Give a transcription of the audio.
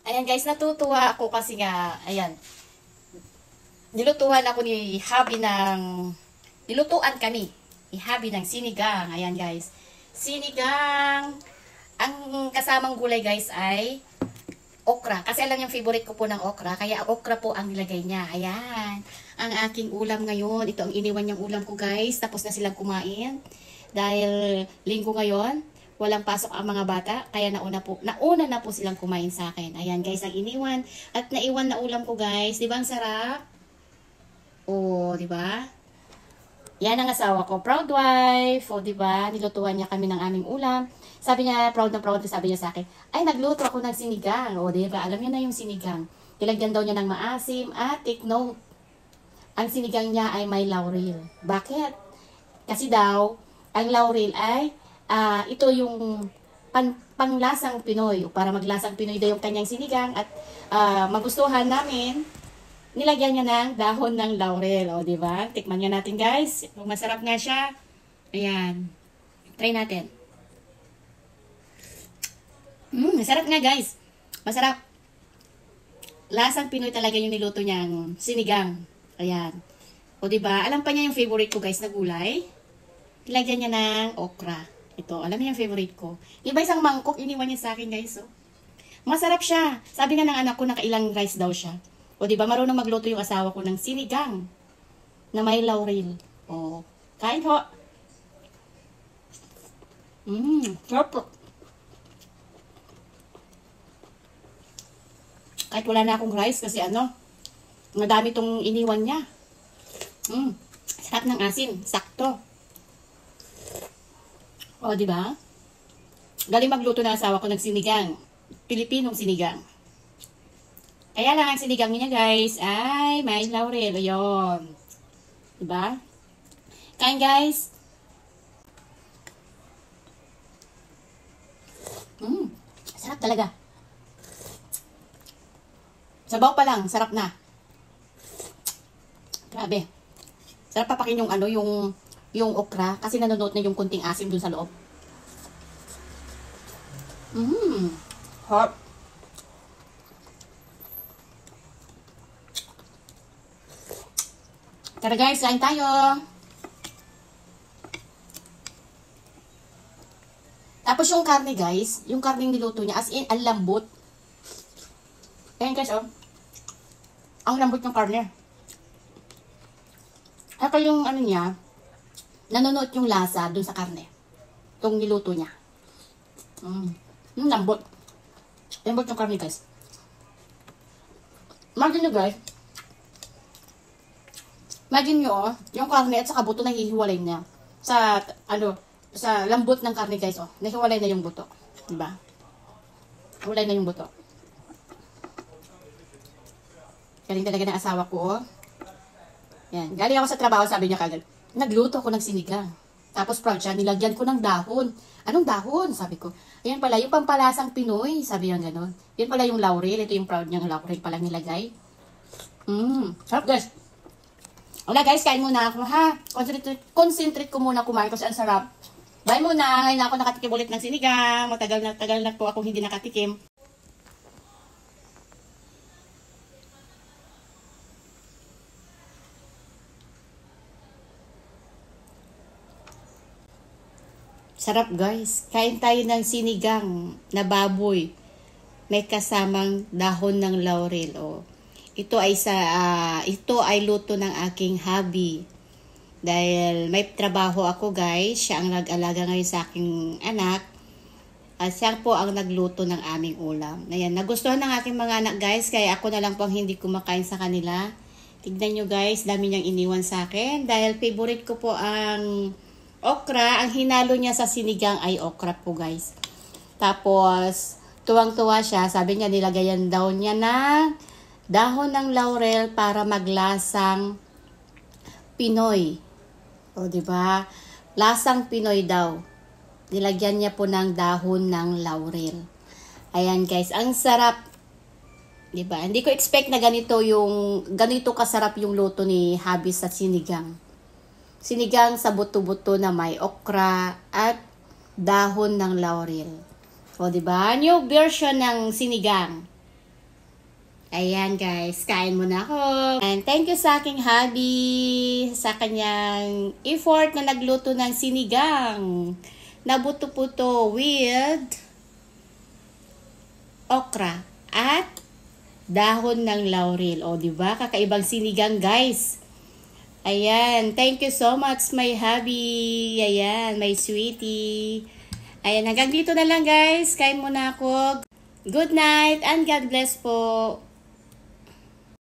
Ayan guys, natutuwa ako kasi nga, ayan, nilutuhan ako ni Habi nilutuan kami ni Habi ng sinigang. Ayan guys, sinigang, ang kasamang gulay guys ay okra. Kasi alam yung favorite ko po ng okra, kaya okra po ang nilagay niya. Ayan, ang aking ulam ngayon. Ito ang iniwan niyang ulam ko guys, tapos na silang kumain. Dahil linggo ngayon, walang pasok ang mga bata, kaya nauna na po silang kumain sa akin. Ayan guys, ang iniwan at naiwan na ulam ko guys. Di ba ang sarap? Oh, di ba? Yan ang asawa ko, proud wife. O, di ba? Nilutuan niya kami ng aming ulam. Sabi niya, proud na proud, sabi niya sa akin, ay, nagluto ako ng sinigang. O, di ba? Alam niyo na yung sinigang. Nilagyan daw niya ng maasim at take note. Ang sinigang niya ay may laurel. Bakit? Kasi daw, ang laurel ay ito yung panglasang Pinoy. Para maglasang Pinoy daw yung kanyang sinigang at magustuhan namin, nilagyan niya ng dahon ng laurel. O, di ba? Tikman niya natin, guys. Masarap nga siya. Ayan. Try natin. Masarap nga, guys. Masarap. Lasang Pinoy talaga yung niluto niyang sinigang. Ayan. O, di ba? Alam pa niya yung favorite ko, guys, na gulay. Nilagyan niya ng okra. Ito, alam niyo yung favorite ko. Iba isang mangkok, iniwan niya sa akin, guys. Oh. Masarap siya. Sabi nga ng anak ko, nakailang rice daw siya. O, diba, marunong magluto yung asawa ko ng sinigang na may laurel. O, kain ho. Sarap. Kahit wala na akong rice kasi madami tong iniwan niya. Sarap ng asin. Sakto. O, diba? Galing magluto na asawa ko ng sinigang. Pilipinong sinigang. Kaya lang ang sinigang niya, guys, ay may laurel. Ayun. Diba? Kain, guys. Sarap talaga. Sabaw pa lang, sarap na. Grabe. Sarap papakin yung okra kasi nanonood na yung kunting asim dun sa loob. Hot. Tara guys, kain tayo. Tapos yung karne guys, yung karne niluto niya, as in, ang lambot. Ayan guys, oh. Ang lambot ng karne. Saka yung niya, nanonood yung lasa dun sa karne. Itong niluto niya. Lambot. Lambot yung karne guys. Imagine nyo guys. Imagine nyo, yung karne at saka buto nahihiwalay niya. Sa lambot ng karne guys, oh. Nahiwalay na yung buto. Diba? Hiwalay na yung buto. Galing talaga ng asawa ko, oh. Yan. Galing ako sa trabaho, sabi niya kagad, nagluto ako ng sinigang. Tapos proud siya, nilagyan ko ng dahon. Anong dahon? Sabi ko. Ayan pala, yung pampalasang Pinoy. Sabi niya gano'n. Yan pala yung laurel. Ito yung proud niyang laurel pala nilagay. Sarap guys. Wala guys, kain muna ako ha. Concentrate ko muna kumain kasi ang sarap. Bye muna. Ngayon ako nakatikim ulit ng sinigang. Matagal na po ako hindi nakatikim. Sarap guys. Kain tayo ng sinigang na baboy. May kasamang dahon ng laurel. Oh. Ito ay luto ng aking hubby. Dahil may trabaho ako guys. Siya ang nag-alaga ngayon sa aking anak. At siya po ang nagluto ng aming ulam. Ayan, nagustuhan ng aking mga anak guys. Kaya ako na lang po ang hindi kumakain sa kanila. Tignan nyo guys. Dami niyang iniwan sa akin. Dahil favorite ko po ang okra, ang hinalo niya sa sinigang ay okra po guys. Tapos, tuwang-tuwa siya. Sabi niya, nilagayan daw niya ng dahon ng laurel para maglasang Pinoy. O, diba? Lasang Pinoy daw. Nilagyan niya po ng dahon ng laurel. Ayan guys, ang sarap. Diba? Hindi ko expect na ganito kasarap yung luto ni Habi sa sinigang. Sinigang sa buto-buto na may okra at dahon ng laurel. O, diba? New version ng sinigang. Ayan guys, kain muna ako. And thank you sa aking hubby, sa kanyang effort na nagluto ng sinigang na buto-puto with okra at dahon ng laurel. O, diba? Kakaibang sinigang guys. Ayan, thank you so much my hubby. Ayan, my sweetie. Ayan, hanggang dito na lang guys. Kain muna ako. Good night and God bless po.